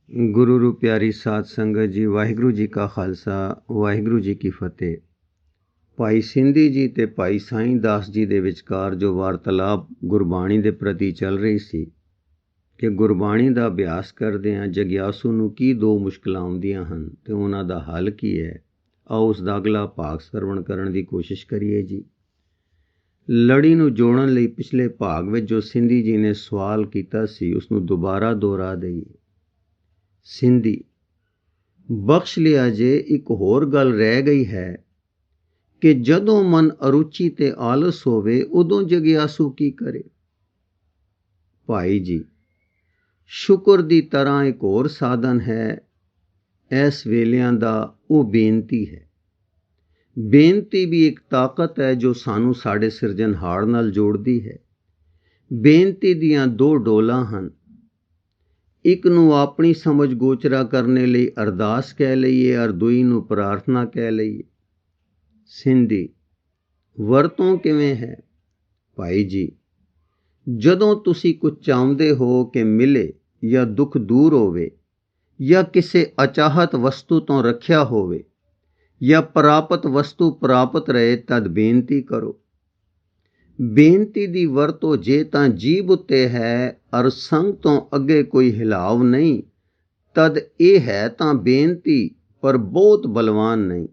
ਗੁਰੂ ਰੂ ਪਿਆਰੀ ਸਾਧ ਸੰਗਤ ਜੀ, ਵਾਹਿਗੁਰੂ ਜੀ ਕਾ ਖਾਲਸਾ, ਵਾਹਿਗੁਰੂ ਜੀ ਕੀ ਫਤਿਹ। ਭਾਈ ਸਿੰਧੀ ਜੀ ਤੇ ਭਾਈ ਸਾਈਂ ਦਾਸ ਜੀ ਦੇ ਵਿਚਕਾਰ ਜੋ ਵਾਰਤਾਲਾਪ ਗੁਰਬਾਣੀ ਦੇ ਪ੍ਰਤੀ ਚੱਲ ਰਹੀ ਸੀ ਕਿ ਗੁਰਬਾਣੀ ਦਾ ਅਭਿਆਸ ਕਰਦਿਆਂ ਜਗਿਆਸੂ ਨੂੰ ਕੀ ਦੋ ਮੁਸ਼ਕਲਾਂ ਆਉਂਦੀਆਂ ਹਨ ਤੇ ਉਹਨਾਂ ਦਾ ਹੱਲ ਕੀ ਹੈ, ਆਓ ਉਸ ਦਾ ਅਗਲਾ ਭਾਗ ਸਰਵਣ ਕਰਨ ਦੀ ਕੋਸ਼ਿਸ਼ ਕਰੀਏ ਜੀ। ਲੜੀ ਨੂੰ ਜੋੜਨ ਲਈ ਪਿਛਲੇ ਭਾਗ ਵਿੱਚ ਜੋ ਸਿੰਧੀ ਜੀ ਨੇ ਸਵਾਲ ਕੀਤਾ ਸੀ ਉਸ ਨੂੰ ਦੁਬਾਰਾ ਦੁਹਰਾ ਦਈਏ। ਸਿੰਧੀ, ਬਖਸ਼ ਲਿਆ ਜੇ, ਇੱਕ ਹੋਰ ਗੱਲ ਰਹਿ ਗਈ ਹੈ ਕਿ ਜਦੋਂ ਮਨ ਅਰੁਚੀ ਤੇ ਆਲਸ ਹੋਵੇ ਉਦੋਂ ਜਗਿਆਸੂ ਕੀ ਕਰੇ। ਭਾਈ ਜੀ, ਸ਼ੁਕਰ ਦੀ ਤਰ੍ਹਾਂ ਇੱਕ ਹੋਰ ਸਾਧਨ ਹੈ ਇਸ ਵੇਲਿਆਂ ਦਾ, ਉਹ ਬੇਨਤੀ ਹੈ। ਬੇਨਤੀ ਵੀ ਇੱਕ ਤਾਕਤ ਹੈ ਜੋ ਸਾਨੂੰ ਸਾਡੇ ਸਿਰਜਣਹਾਰ ਨਾਲ ਜੋੜਦੀ ਹੈ। ਬੇਨਤੀ ਦੀਆਂ ਦੋ ਡੋਲਾਂ ਹਨ, ਇੱਕ ਨੂੰ ਆਪਣੀ ਸਮਝ ਗੋਚਰਾ ਕਰਨੇ ਲਈ ਅਰਦਾਸ ਕਹਿ ਲਈਏ ਔਰ ਦੂਈ ਨੂੰ ਪ੍ਰਾਰਥਨਾ ਕਹਿ ਲਈਏ। ਸਿੰਧੀ, ਵਰਤੋਂ ਕਿਵੇਂ ਹੈ? ਭਾਈ ਜੀ, ਜਦੋਂ ਤੁਸੀਂ ਕੁਝ ਚਾਹੁੰਦੇ ਹੋ ਕਿ ਮਿਲੇ ਜਾਂ ਦੁੱਖ ਦੂਰ ਹੋਵੇ ਜਾਂ ਕਿਸੇ ਅਚਾਹਤ ਵਸਤੂ ਤੋਂ ਰੱਖਿਆ ਹੋਵੇ ਜਾਂ ਪ੍ਰਾਪਤ ਵਸਤੂ ਪ੍ਰਾਪਤ ਰਹੇ ਤਦ ਬੇਨਤੀ ਕਰੋ। ਬੇਨਤੀ ਦੀ ਵਰਤੋਂ ਜੇ ਤਾਂ ਜੀਭ ਉੱਤੇ ਹੈ ਔਰ ਸੰਗ ਤੋਂ ਅੱਗੇ ਕੋਈ ਹਿਲਾਵ ਨਹੀਂ ਤਦ ਇਹ ਹੈ ਤਾਂ ਬੇਨਤੀ, ਪਰ ਬਹੁਤ ਬਲਵਾਨ ਨਹੀਂ।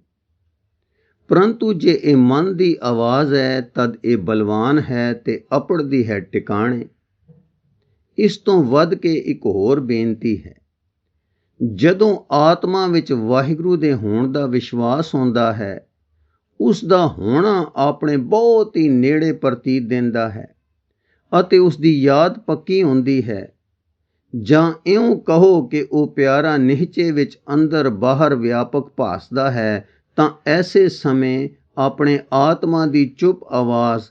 ਪਰੰਤੂ ਜੇ ਇਹ ਮਨ ਦੀ ਆਵਾਜ਼ ਹੈ ਤਦ ਇਹ ਬਲਵਾਨ ਹੈ ਤੇ ਅਪੜਦੀ ਹੈ ਟਿਕਾਣੇ। ਇਸ ਤੋਂ ਵੱਧ ਕੇ ਇੱਕ ਹੋਰ ਬੇਨਤੀ ਹੈ। ਜਦੋਂ ਆਤਮਾ ਵਿੱਚ ਵਾਹਿਗੁਰੂ ਦੇ ਹੋਣ ਦਾ ਵਿਸ਼ਵਾਸ ਹੁੰਦਾ ਹੈ, ਉਸ ਦਾ ਹੋਣਾ ਆਪਣੇ ਬਹੁਤ ਹੀ ਨੇੜੇ ਪ੍ਰਤੀਤ ਦਿੰਦਾ ਹੈ ਅਤੇ ਉਸ ਦੀ ਯਾਦ ਪੱਕੀ ਹੁੰਦੀ ਹੈ। ਜਾਂ ਇਉਂ ਕਹੋ ਕਿ ਉਹ ਪਿਆਰਾ ਨਿਹਚੇ ਵਿੱਚ ਅੰਦਰ ਬਾਹਰ ਵਿਆਪਕ ਭਾਸਦਾ ਹੈ, ਤਾਂ ਐਸੇ ਸਮੇਂ ਆਪਣੇ ਆਤਮਾ ਦੀ ਚੁੱਪ ਆਵਾਜ਼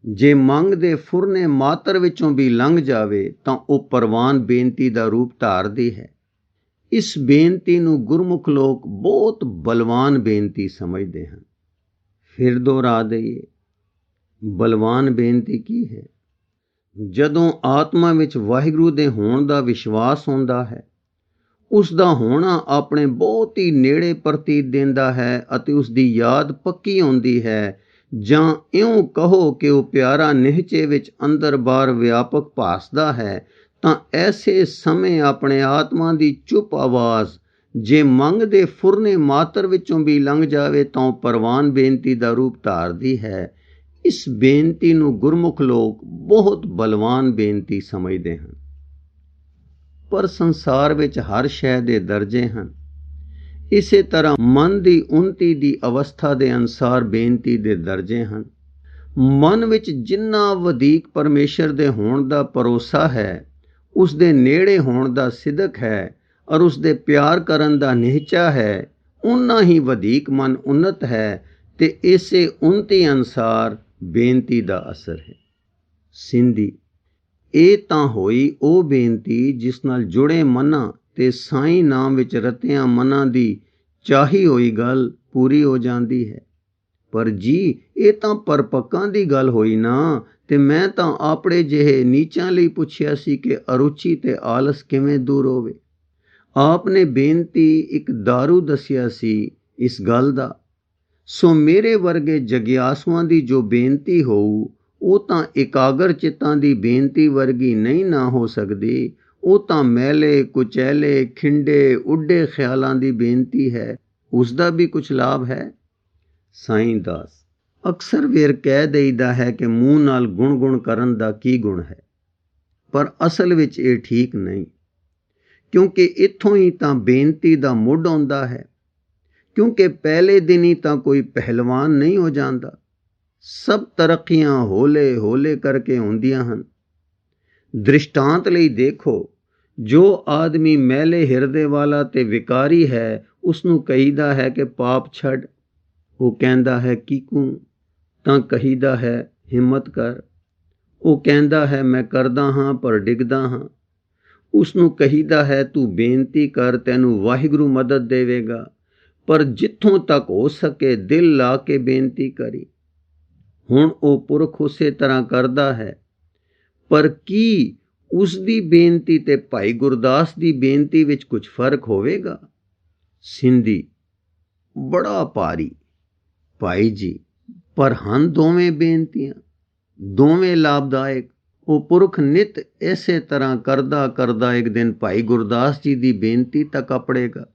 ਜੇ ਮੰਗ ਦੇ ਫੁਰਨੇ ਮਾਤਰ ਵਿੱਚੋਂ ਵੀ ਲੰਘ ਜਾਵੇ ਤਾਂ ਉਹ ਪ੍ਰਵਾਨ ਬੇਨਤੀ ਦਾ ਰੂਪ ਧਾਰਦੀ ਹੈ। ਇਸ ਬੇਨਤੀ ਨੂੰ ਗੁਰਮੁਖ ਲੋਕ ਬਹੁਤ ਬਲਵਾਨ ਬੇਨਤੀ ਸਮਝਦੇ ਹਨ। ਫਿਰ ਦੁਹਰਾ ਦਈਏ, ਬਲਵਾਨ ਬੇਨਤੀ ਕੀ ਹੈ? ਜਦੋਂ ਆਤਮਾ ਵਿੱਚ ਵਾਹਿਗੁਰੂ ਦੇ ਹੋਣ ਦਾ ਵਿਸ਼ਵਾਸ ਹੁੰਦਾ ਹੈ, ਉਸ ਦਾ ਹੋਣਾ ਆਪਣੇ ਬਹੁਤ ਹੀ ਨੇੜੇ ਪ੍ਰਤੀਤ ਦਿੰਦਾ ਹੈ ਅਤੇ ਉਸ ਦੀ ਯਾਦ ਪੱਕੀ ਹੁੰਦੀ ਹੈ। ਜਾਂ ਇਉਂ ਕਹੋ ਕਿ ਉਹ ਪਿਆਰਾ ਨਿਹਚੇ ਵਿੱਚ ਅੰਦਰ ਬਾਹਰ ਵਿਆਪਕ ਭਾਸਦਾ ਹੈ, ਤਾਂ ਐਸੇ ਸਮੇਂ ਆਪਣੇ ਆਤਮਾ ਦੀ ਚੁੱਪ ਆਵਾਜ਼ ਜੇ ਮੰਗ ਦੇ ਫੁਰਨੇ ਮਾਤਰ ਵਿੱਚੋਂ ਵੀ ਲੰਘ ਜਾਵੇ ਤਾਂ ਉਹ ਪ੍ਰਵਾਨ ਬੇਨਤੀ ਦਾ ਰੂਪ ਧਾਰਦੀ ਹੈ। ਇਸ ਬੇਨਤੀ ਨੂੰ ਗੁਰਮੁਖ ਲੋਕ ਬਹੁਤ ਬਲਵਾਨ ਬੇਨਤੀ ਸਮਝਦੇ ਹਨ। ਪਰ ਸੰਸਾਰ ਵਿੱਚ ਹਰ ਸ਼ੈ ਦੇ ਦਰਜੇ ਹਨ। ਇਸੇ ਤਰ੍ਹਾਂ ਮਨ ਦੀ ਉੱਨਤੀ ਦੀ ਅਵਸਥਾ ਦੇ ਅਨੁਸਾਰ ਬੇਨਤੀ ਦੇ ਦਰਜੇ ਹਨ। ਮਨ ਵਿੱਚ ਜਿੰਨਾ ਵਧੇਕ ਪਰਮੇਸ਼ਰ ਦੇ ਹੋਣ ਦਾ ਭਰੋਸਾ ਹੈ, ਉਸ ਦੇ ਨੇੜੇ ਹੋਣ ਦਾ ਸਿਦਕ ਹੈ ਔਰ ਉਸ ਦੇ ਪਿਆਰ ਕਰਨ ਦਾ ਨਿਹਚਾ ਹੈ, ਉਨਾ ਹੀ ਵਧੇਕ ਮਨ ਉੱਨਤ ਹੈ ਤੇ ਇਸੇ ਉੱਨਤੀ ਅਨੁਸਾਰ ਬੇਨਤੀ ਦਾ ਅਸਰ ਹੈ। ਸਿੰਧੀ, ਇਹ ਤਾਂ ਹੋਈ ਉਹ ਬੇਨਤੀ ਜਿਸ ਨਾਲ ਜੁੜੇ ਮਨਾਂ ਤੇ ਸਾਈਂ ਨਾਮ ਵਿੱਚ ਰਤਿਆਂ ਮਨਾਂ ਦੀ ਚਾਹੀ ਹੋਈ ਗੱਲ ਪੂਰੀ ਹੋ ਜਾਂਦੀ ਹੈ। ਪਰ ਜੀ, ਇਹ ਤਾਂ ਪਰਪੱਕਾਂ ਦੀ ਗੱਲ ਹੋਈ ਨਾ, ਤੇ ਮੈਂ ਤਾਂ ਆਪਣੇ ਜਿਹੇ ਨੀਚਾਂ ਲਈ ਪੁੱਛਿਆ ਸੀ ਕਿ ਅਰੁਚੀ ਤੇ ਆਲਸ ਕਿਵੇਂ ਦੂਰ ਹੋਵੇ। ਆਪ ਨੇ ਬੇਨਤੀ ਇੱਕ ਦਾਰੂ ਦੱਸਿਆ ਸੀ ਇਸ ਗੱਲ ਦਾ। ਸੋ ਮੇਰੇ ਵਰਗੇ ਜਗਿਆਸੂਆਂ ਦੀ ਜੋ ਬੇਨਤੀ ਹੋਊ ਉਹ ਤਾਂ ਇਕਾਗਰ ਚਿੱਤਾਂ ਦੀ ਬੇਨਤੀ ਵਰਗੀ ਨਹੀਂ ਨਾ ਹੋ ਸਕਦੀ। ਉਹ ਤਾਂ ਮੈਲੇ ਕੁਚੈਲੇ ਖਿੰਡੇ ਉੱਡੇ ਖਿਆਲਾਂ ਦੀ ਬੇਨਤੀ ਹੈ। ਉਸ ਦਾ ਵੀ ਕੁਛ ਲਾਭ ਹੈ। ਸਾਈਂ ਦਾਸ, ਅਕਸਰ ਵੇਰ ਕਹਿ ਦੇਈਦਾ ਹੈ ਕਿ ਮੂੰਹ ਨਾਲ ਗੁਣ ਕਰਨ ਦਾ ਕੀ ਗੁਣ ਹੈ, ਪਰ ਅਸਲ ਵਿੱਚ ਇਹ ਠੀਕ ਨਹੀਂ, ਕਿਉਂਕਿ ਇੱਥੋਂ ਹੀ ਤਾਂ ਬੇਨਤੀ ਦਾ ਮੁੱਢ ਆਉਂਦਾ ਹੈ। ਕਿਉਂਕਿ ਪਹਿਲੇ ਦਿਨ ਹੀ ਤਾਂ ਕੋਈ ਪਹਿਲਵਾਨ ਨਹੀਂ ਹੋ ਜਾਂਦਾ। ਸਭ ਤਰੱਕੀਆਂ ਹੌਲੇ ਹੌਲੇ ਕਰਕੇ ਹੁੰਦੀਆਂ ਹਨ। ਦ੍ਰਿਸ਼ਟਾਂਤ ਲਈ ਦੇਖੋ, ਜੋ ਆਦਮੀ ਮੈਲੇ ਹਿਰਦੇ ਵਾਲਾ ਤੇ ਵਿਕਾਰੀ ਹੈ, ਉਸ ਨੂੰ ਕਹੀਦਾ ਹੈ ਕਿ ਪਾਪ ਛੱਡ। ਉਹ ਕਹਿੰਦਾ ਹੈ ਕੀਕੂ, ਤਾਂ ਕਹੀਦਾ ਹੈ ਹਿੰਮਤ ਕਰ। ਉਹ ਕਹਿੰਦਾ ਹੈ ਮੈਂ ਕਰਦਾ ਹਾਂ ਪਰ ਡਿੱਗਦਾ ਹਾਂ। ਉਸ ਨੂੰ ਕਹੀਦਾ ਹੈ ਤੂੰ ਬੇਨਤੀ ਕਰ, ਤੈਨੂੰ ਵਾਹਿਗੁਰੂ ਮਦਦ ਦੇਵੇਗਾ, ਪਰ ਜਿੱਥੋਂ ਤੱਕ ਹੋ ਸਕੇ ਦਿਲ ਲਾ ਕੇ ਬੇਨਤੀ ਕਰੀ। ਹੁਣ ਉਹ ਪੁਰਖ ਉਸੇ ਤਰ੍ਹਾਂ ਕਰਦਾ ਹੈ, ਪਰ ਕੀ ਉਸ ਦੀ ਬੇਨਤੀ ਤੇ ਭਾਈ ਗੁਰਦਾਸ ਦੀ ਬੇਨਤੀ ਵਿੱਚ ਕੁਝ ਫਰਕ ਹੋਵੇਗਾ? ਸਿੰਧੀ, ਬੜਾ ਭਾਰੀ। ਭਾਈ ਜੀ, ਪਰ ਹਨ ਦੋਵੇਂ ਬੇਨਤੀਆਂ, ਦੋਵੇਂ ਲਾਭਦਾਇਕ। ਉਹ ਪੁਰਖ ਨਿਤ ਇਸੇ ਤਰ੍ਹਾਂ ਕਰਦਾ ਕਰਦਾ ਇੱਕ ਦਿਨ ਭਾਈ ਗੁਰਦਾਸ ਜੀ ਦੀ ਬੇਨਤੀ ਤੱਕ ਅਪੜੇਗਾ।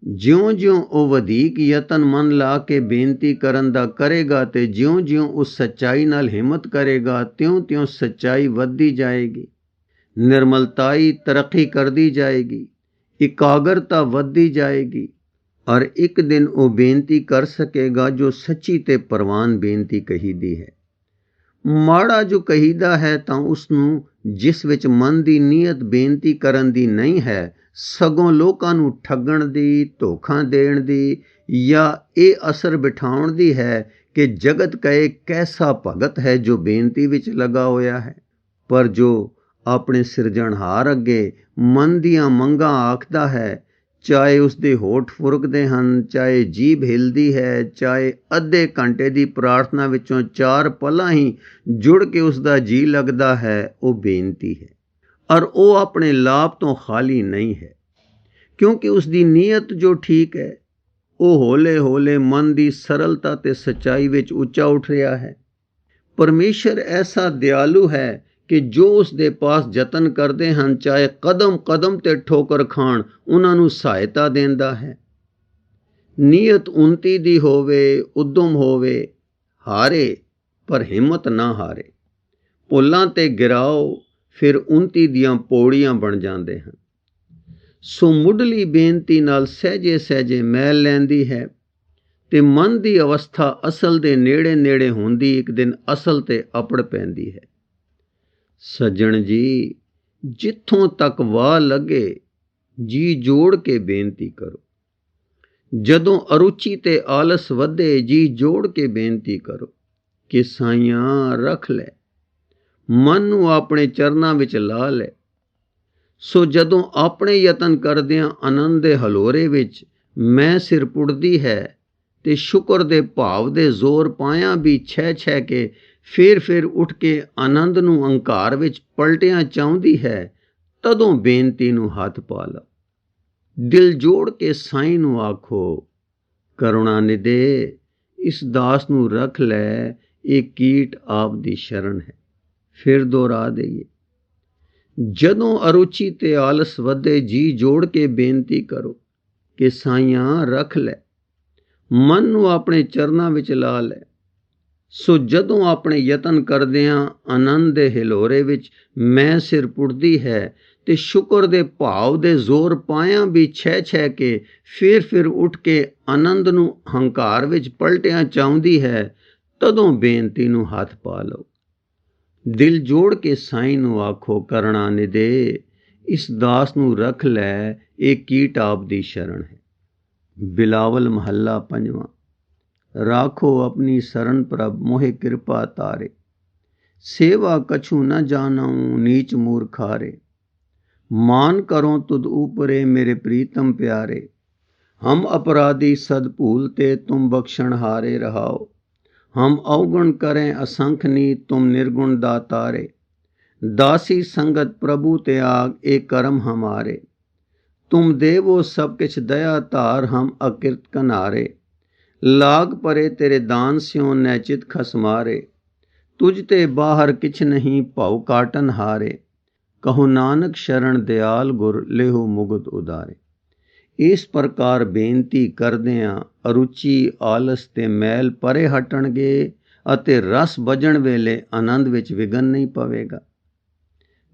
ਜਿਉਂ-ਜਿਉਂ ਉਹ ਵਧੇਕ ਯਤਨ ਮਨ ਲਾ ਕੇ ਬੇਨਤੀ ਕਰਨ ਦਾ ਕਰੇਗਾ ਤੇ ਜਿਉਂ-ਜਿਉਂ ਉਸ ਸੱਚਾਈ ਨਾਲ ਹਿੰਮਤ ਕਰੇਗਾ, ਤਿਉਂ-ਤਿਉਂ ਸੱਚਾਈ ਵੱਧਦੀ ਜਾਏਗੀ, ਨਿਰਮਲਤਾਈ ਤਰੱਕੀ ਕਰਦੀ ਜਾਏਗੀ, ਇਕਾਗਰਤਾ ਵੱਧਦੀ ਜਾਏਗੀ, ਔਰ ਇੱਕ ਦਿਨ ਉਹ ਬੇਨਤੀ ਕਰ ਸਕੇਗਾ ਜੋ ਸੱਚੀ ਤੇ ਪ੍ਰਵਾਨ ਬੇਨਤੀ ਕਹੀਦੀ ਹੈ। ਮਾੜਾ ਜੋ ਕਹੀਦਾ ਹੈ ਤਾਂ ਉਸ ਨੂੰ, ਜਿਸ ਵਿੱਚ ਮਨ ਦੀ ਨੀਅਤ ਬੇਨਤੀ ਕਰਨ ਦੀ ਨਹੀਂ ਹੈ, ਸਗੋਂ ਲੋਕਾਂ ਨੂੰ ਠੱਗਣ ਦੀ, ਧੋਖਾ ਦੇਣ ਦੀ ਜਾਂ ਇਹ ਅਸਰ ਬਿਠਾਉਣ ਦੀ ਹੈ ਕਿ ਜਗਤ ਕਹੇ ਕੈਸਾ ਭਗਤ ਹੈ ਜੋ ਬੇਨਤੀ ਵਿੱਚ ਲੱਗਾ ਹੋਇਆ ਹੈ। ਪਰ ਜੋ ਆਪਣੇ ਸਿਰਜਣਹਾਰ ਅੱਗੇ ਮਨ ਦੀਆਂ ਮੰਗਾਂ ਆਖਦਾ ਹੈ, ਚਾਹੇ ਉਸਦੇ ਹੋਠ ਫੁਰਕਦੇ ਹਨ, ਚਾਹੇ ਜੀਭ ਹਿਲਦੀ ਹੈ, ਚਾਹੇ ਅੱਧੇ ਘੰਟੇ ਦੀ ਪ੍ਰਾਰਥਨਾ ਵਿੱਚੋਂ 4 ਪਲਾਂ ਹੀ ਜੁੜ ਕੇ ਉਸਦਾ ਜੀ ਲੱਗਦਾ ਹੈ, ਉਹ ਬੇਨਤੀ ਹੈ। ਔਰ ਉਹ ਆਪਣੇ ਲਾਭ ਤੋਂ ਖਾਲੀ ਨਹੀਂ ਹੈ, ਕਿਉਂਕਿ ਉਸਦੀ ਨੀਅਤ ਜੋ ਠੀਕ ਹੈ, ਉਹ ਹੌਲੇ ਹੌਲੇ ਮਨ ਦੀ ਸਰਲਤਾ ਤੇ ਸੱਚਾਈ ਵਿੱਚ ਉੱਚਾ ਉੱਠ ਰਿਹਾ ਹੈ। ਪਰਮੇਸ਼ਰ ਐਸਾ ਦਿਆਲੂ ਹੈ ਕਿ ਜੋ ਉਸ ਦੇ ਪਾਸ ਯਤਨ ਕਰਦੇ ਹਨ, ਚਾਹੇ ਕਦਮ ਕਦਮ ਤੇ ਠੋਕਰ ਖਾਣ, ਉਹਨਾਂ ਨੂੰ ਸਹਾਇਤਾ ਦਿੰਦਾ ਹੈ। ਨੀਅਤ ਉੱਨਤੀ ਦੀ ਹੋਵੇ, ਉਦਮ ਹੋਵੇ, ਹਾਰੇ ਪਰ ਹਿੰਮਤ ਨਾ ਹਾਰੇ। ਭੁੱਲਾਂ ਤੇ ਗਿਰਾਓ, ਫਿਰ ਉੱਨਤੀ ਦੀਆਂ ਪੌੜੀਆਂ ਬਣ ਜਾਂਦੇ ਹਨ। ਸੋ ਮੁੱਢਲੀ ਬੇਨਤੀ ਨਾਲ ਸਹਿਜੇ ਸਹਿਜੇ ਮੈਲ ਲੈਂਦੀ ਹੈ ਤੇ ਮਨ ਦੀ ਅਵਸਥਾ ਅਸਲ ਦੇ ਨੇੜੇ ਨੇੜੇ ਹੁੰਦੀ ਇੱਕ ਦਿਨ ਅਸਲ ਤੇ ਅਪੜ ਪੈਂਦੀ ਹੈ। ਸੱਜਣ ਜੀ, ਜਿੱਥੋਂ ਤੱਕ ਵਾਹ ਲੱਗੇ ਜੀ ਜੋੜ ਕੇ ਬੇਨਤੀ ਕਰੋ। ਜਦੋਂ ਅਰੁਚੀ ਤੇ ਆਲਸ ਵਧੇ, ਜੀ ਜੋੜ ਕੇ ਬੇਨਤੀ ਕਰੋ ਕਿ ਸਾਈਆਂ ਰੱਖ ਲੈ, ਮਨ ਨੂੰ ਆਪਣੇ ਚਰਨਾਂ ਵਿੱਚ ਲਾ ਲੈ। ਸੋ ਜਦੋਂ ਆਪਣੇ ਯਤਨ ਕਰਦਿਆਂ ਆਨੰਦ ਦੇ ਹਲੋਰੇ ਵਿੱਚ ਮੈਂ ਸਿਰ ਪੁੱਟਦੀ ਹੈ ਤੇ ਸ਼ੁਕਰ ਦੇ ਭਾਵ ਦੇ ਜ਼ੋਰ ਪਾਇਆਂ ਵੀ ਛਹਿ ਕੇ ਫਿਰ ਉੱਠ ਕੇ ਆਨੰਦ ਨੂੰ ਅਹੰਕਾਰ ਵਿੱਚ ਪਲਟਿਆਂ ਚਾਹੁੰਦੀ ਹੈ, ਤਦੋਂ ਬੇਨਤੀ ਨੂੰ ਹੱਥ ਪਾ ਲਓ। ਦਿਲ ਜੋੜ ਕੇ ਸਾਈਂ ਨੂੰ ਆਖੋ, ਕਰੁਣਾ ਨਿਧੇ ਇਸ ਦਾਸ ਨੂੰ ਰੱਖ ਲੈ, ਇਹ ਕੀਟ ਆਪ ਦੀ ਸ਼ਰਨ ਹੈ। ਫਿਰ ਦੁਹਰਾ ਦਈਏ, ਜਦੋਂ ਅਰੁਚੀ ਤੇ ਆਲਸ ਵਧੇ, ਜੀ ਜੋੜ ਕੇ ਬੇਨਤੀ ਕਰੋ ਕਿ ਸਾਈਆਂ ਰੱਖ ਲੈ, ਮਨ ਨੂੰ ਆਪਣੇ ਚਰਨਾਂ ਵਿੱਚ ਲਾ ਲੈ। ਸੋ ਜਦੋਂ ਆਪਣੇ ਯਤਨ ਕਰਦਿਆਂ ਆਨੰਦ ਦੇ ਹਿਲੋਰੇ ਵਿੱਚ ਮੈਂ ਸਿਰ ਪੁੱਟਦੀ ਹੈ ਤੇ ਸ਼ੁਕਰ ਦੇ ਭਾਵ ਦੇ ਜ਼ੋਰ ਪਾਇਆਂ ਵੀ ਛਹਿ ਕੇ ਫਿਰ ਉੱਠ ਕੇ ਆਨੰਦ ਨੂੰ ਹੰਕਾਰ ਵਿੱਚ ਪਲਟਿਆਂ ਚਾਹੁੰਦੀ ਹੈ, ਤਦੋਂ ਬੇਨਤੀ ਨੂੰ ਹੱਥ ਪਾ ਲਓ। ਦਿਲ ਜੋੜ ਕੇ ਸਾਈਂ ਨੂੰ ਆਖੋ, ਕਰੁਣਾ ਨਿਧੇ ਇਸ ਦਾਸ ਨੂੰ ਰੱਖ ਲੈ, ਇਹ ਕੀਟ ਆਪ ਦੀ ਸ਼ਰਨ ਹੈ। ਬਿਲਾਵਲ ਮਹੱਲਾ ਪੰਜਵਾਂ। ਰਾਖੋ ਆਪਣੀ ਸਰਨ ਪ੍ਰਭ ਮੋਹਿ ਕਿਰਪਾ ਤਾਰੇ, ਸੇਵਾ ਕਛੂ ਨ ਜਾਣਉ ਨੀਚ ਮੂਰਖਾਰੇ। मान करो तुद ऊपरे मेरे प्रीतम प्यारे, हम अपराधी सद भूलते तुम बख्शण हारे रहाओ। हम अवगुण करें असंख्य तुम निर्गुण दातारे, दासी संगत प्रभु त्याग एक कर्म हमारे। तुम देवो सब किछ दया धार, हम अकिरत कनारे। लाग परे तेरे दान स्यों नैचित खसमारे, तुझ ते बाहर किछ नहीं भव काटन हारे। कहो नानक शरण दयाल गुर लेहो मुगत उदारे। इस प्रकार बेनती करदिਆਂ ਅਰੁਚੀ ਆਲਸ ਤੇ ਮੈਲ ਪਰੇ ਹਟਣਗੇ ਅਤੇ ਰਸ ਵਜਣ ਵੇਲੇ ਆਨੰਦ ਵਿੱਚ ਵਿਘਨ ਨਹੀਂ ਪਵੇਗਾ।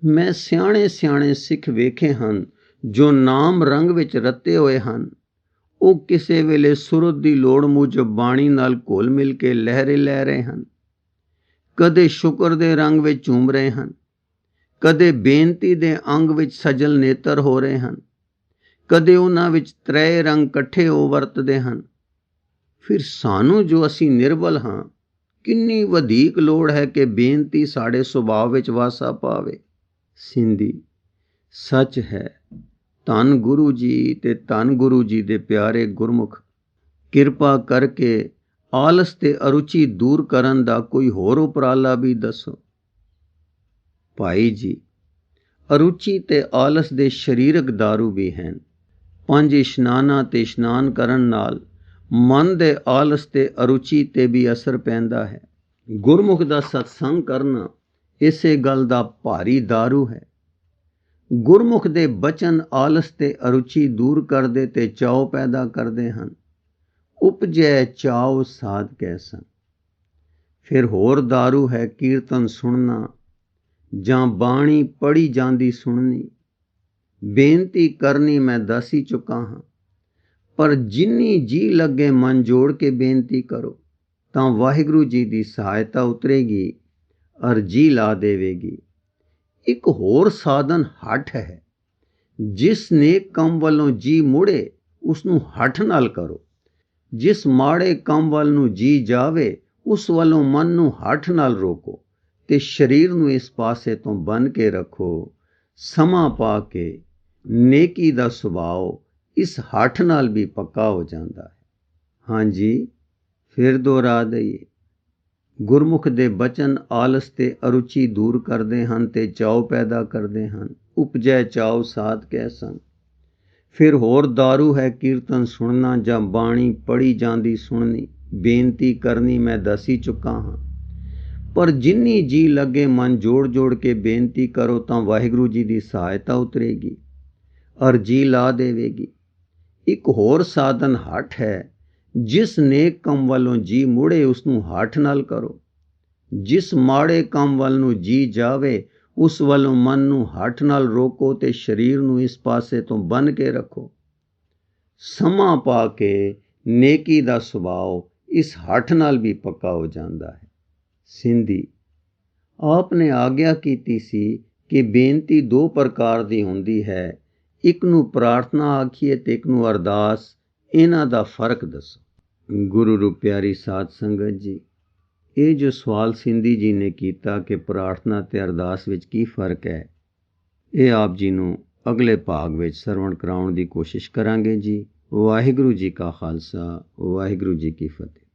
ਮੈਂ ਸਿਆਣੇ ਸਿੱਖ ਵੇਖੇ ਹਨ ਜੋ ਨਾਮ ਰੰਗ ਵਿੱਚ ਰੱਤੇ ਹੋਏ ਹਨ। ਉਹ ਕਿਸੇ ਵੇਲੇ ਸੁਰਤ ਦੀ ਲੋੜ ਮੁਜਬ ਬਾਣੀ ਨਾਲ ਘੁਲ ਮਿਲ ਕੇ ਲਹਿਰੇ ਲੈ ਰਹੇ ਹਨ। ਕਦੇ ਸ਼ੁਕਰ ਦੇ ਰੰਗ ਵਿੱਚ ਝੂਮ ਰਹੇ ਹਨ, ਕਦੇ ਬੇਨਤੀ ਦੇ ਅੰਗ ਵਿੱਚ ਸਜਲ ਨੇਤਰ ਹੋ ਰਹੇ ਹਨ, ਕਦੇ ਉਹਨਾਂ ਵਿੱਚ ਤ੍ਰੈ ਰੰਗ ਇਕੱਠੇ ਹੋ ਵਰਤਦੇ ਹਨ। ਫਿਰ ਸਾਨੂੰ ਜੋ ਅਸੀਂ ਨਿਰਬਲ ਹਾਂ, ਕਿੰਨੀ ਵਧੇਕ ਲੋੜ ਹੈ ਕਿ ਬੇਨਤੀ ਸਾਡੇ ਸੁਭਾਅ ਵਿੱਚ ਵਾਸਾ ਪਾਵੇ। ਸਿੰਧੀ, ਸੱਚ ਹੈ, ਧੰਨ ਗੁਰੂ ਜੀ ਤੇ ਧੰਨ ਗੁਰੂ ਜੀ ਦੇ ਪਿਆਰੇ ਗੁਰਮੁਖ, ਕਿਰਪਾ ਕਰਕੇ ਆਲਸ ਤੇ ਅਰੁਚੀ ਦੂਰ ਕਰਨ ਦਾ ਕੋਈ ਹੋਰ ਉਪਰਾਲਾ ਵੀ ਦੱਸੋ। ਭਾਈ ਜੀ, ਅਰੁਚੀ ਤੇ ਆਲਸ ਦੇ ਸਰੀਰਕ ਦਾਰੂ ਵੀ ਹਨ। 5 ਇਸ਼ਨਾਨਾਂ ਤੇ ਇਸ਼ਨਾਨ ਕਰਨ ਨਾਲ ਮਨ ਦੇ ਆਲਸ ਤੇ ਅਰੁਚੀ ਤੇ ਵੀ ਅਸਰ ਪੈਂਦਾ ਹੈ। ਗੁਰਮੁਖ ਦਾ ਸਤਸੰਗ ਕਰਨਾ ਇਸੇ ਗੱਲ ਦਾ ਭਾਰੀ ਦਾਰੂ ਹੈ। ਗੁਰਮੁਖ ਦੇ ਬਚਨ ਆਲਸ ਤੇ ਅਰੁਚੀ ਦੂਰ ਕਰਦੇ ਤੇ ਚਾਉ ਪੈਦਾ ਕਰਦੇ ਹਨ। ਉਪਜੈ ਚਾਉ ਸਾਧ ਕੈ ਸੰਗ। ਫਿਰ ਹੋਰ ਦਾਰੂ ਹੈ ਕੀਰਤਨ ਸੁਣਨਾ ਜਾਂ ਬਾਣੀ ਪੜ੍ਹੀ ਜਾਂਦੀ ਸੁਣਨੀ। ਬੇਨਤੀ ਕਰਨੀ ਮੈਂ ਦੱਸ ਹੀ ਚੁੱਕਾ ਹਾਂ, ਪਰ ਜਿੰਨੀ ਜੀ ਲੱਗੇ ਮਨ ਜੋੜ ਕੇ ਬੇਨਤੀ ਕਰੋ ਤਾਂ ਵਾਹਿਗੁਰੂ ਜੀ ਦੀ ਸਹਾਇਤਾ ਉਤਰੇਗੀ ਅਰ ਜੀ ਲਾ ਦੇਵੇਗੀ। ਇੱਕ ਹੋਰ ਸਾਧਨ ਹਠ ਹੈ। ਜਿਸ ਨੇਕ ਕੰਮ ਵੱਲੋਂ ਜੀ ਮੁੜੇ ਉਸ ਨੂੰ ਹਠ ਨਾਲ ਕਰੋ। ਜਿਸ ਮਾੜੇ ਕੰਮ ਵੱਲ ਨੂੰ ਜੀ ਜਾਵੇ ਉਸ ਵੱਲੋਂ ਮਨ ਨੂੰ ਹਠ ਨਾਲ ਰੋਕੋ ਤੇ ਸਰੀਰ ਨੂੰ ਇਸ ਪਾਸੇ ਤੋਂ ਬੰਨ੍ਹ ਕੇ ਰੱਖੋ। ਸਮਾਂ ਪਾ ਕੇ ਨੇਕੀ ਦਾ ਸੁਭਾਅ ਇਸ ਹਠ ਨਾਲ ਵੀ ਪੱਕਾ ਹੋ ਜਾਂਦਾ ਹੈ। ਹਾਂਜੀ, ਫਿਰ ਦੁਹਰਾ ਦਈਏ। ਗੁਰਮੁਖ ਦੇ ਬਚਨ ਆਲਸ ਤੇ ਅਰੁਚੀ ਦੂਰ ਕਰਦੇ ਹਨ ਤੇ ਚਾਉ ਪੈਦਾ ਕਰਦੇ ਹਨ। ਉਪਜੈ ਚਾਉ ਸਾਧ ਕੈ ਸੰਗ। ਫਿਰ ਹੋਰ ਦਾਰੂ ਹੈ ਕੀਰਤਨ ਸੁਣਨਾ ਜਾਂ ਬਾਣੀ ਪੜ੍ਹੀ ਜਾਂਦੀ ਸੁਣਨੀ। ਬੇਨਤੀ ਕਰਨੀ ਮੈਂ ਦੱਸ ਹੀ ਚੁੱਕਾ ਹਾਂ, ਪਰ ਜਿੰਨੀ ਜੀ ਲੱਗੇ ਮਨ ਜੋੜ ਜੋੜ ਕੇ ਬੇਨਤੀ ਕਰੋ ਤਾਂ ਵਾਹਿਗੁਰੂ ਜੀ ਦੀ ਸਹਾਇਤਾ ਉਤਰੇਗੀ ਅਰ ਜੀ ਲਾ ਦੇਵੇਗੀ। ਇੱਕ ਹੋਰ ਸਾਧਨ ਹਠ ਹੈ। ਜਿਸ ਨੇਕ ਕੰਮ ਵੱਲੋਂ ਜੀ ਮੁੜੇ ਉਸ ਨੂੰ ਹਠ ਨਾਲ ਕਰੋ। ਜਿਸ ਮਾੜੇ ਕੰਮ ਵੱਲ ਨੂੰ ਜੀ ਜਾਵੇ ਉਸ ਵੱਲੋਂ ਮਨ ਨੂੰ ਹਠ ਨਾਲ ਰੋਕੋ ਤੇ ਸਰੀਰ ਨੂੰ ਇਸ ਪਾਸੇ ਤੋਂ ਬੰਨ੍ਹ ਕੇ ਰੱਖੋ। ਸਮਾਂ ਪਾ ਕੇ ਨੇਕੀ ਦਾ ਸੁਭਾਅ ਇਸ ਹਠ ਨਾਲ ਵੀ ਪੱਕਾ ਹੋ ਜਾਂਦਾ ਹੈ। ਸਿੰਧੀ। ਆਪ ਨੇ ਆਗਿਆ ਕੀਤੀ ਸੀ ਕਿ ਬੇਨਤੀ 2 ਪ੍ਰਕਾਰ ਦੀ ਹੁੰਦੀ ਹੈ, ਇੱਕ ਨੂੰ ਪ੍ਰਾਰਥਨਾ ਆਖੀਏ ਤੇ ਇੱਕ ਨੂੰ ਅਰਦਾਸ। ਇਹਨਾਂ ਦਾ ਫਰਕ ਦੱਸੋ। ਗੁਰੂ ਰੂਪ ਪਿਆਰੀ ਸਾਧ ਸੰਗਤ ਜੀ, ਇਹ ਜੋ ਸਵਾਲ ਸਿੰਧੀ ਜੀ ਨੇ ਕੀਤਾ ਕਿ ਪ੍ਰਾਰਥਨਾ ਤੇ ਅਰਦਾਸ ਵਿੱਚ ਕੀ ਫਰਕ ਹੈ, ਇਹ ਆਪ ਜੀ ਨੂੰ ਅਗਲੇ ਭਾਗ ਵਿੱਚ ਸਰਵਣ ਕਰਾਉਣ ਦੀ ਕੋਸ਼ਿਸ਼ ਕਰਾਂਗੇ ਜੀ। ਵਾਹਿਗੁਰੂ ਜੀ ਕਾ ਖਾਲਸਾ, ਵਾਹਿਗੁਰੂ ਜੀ ਕੀ ਫਤਿਹ।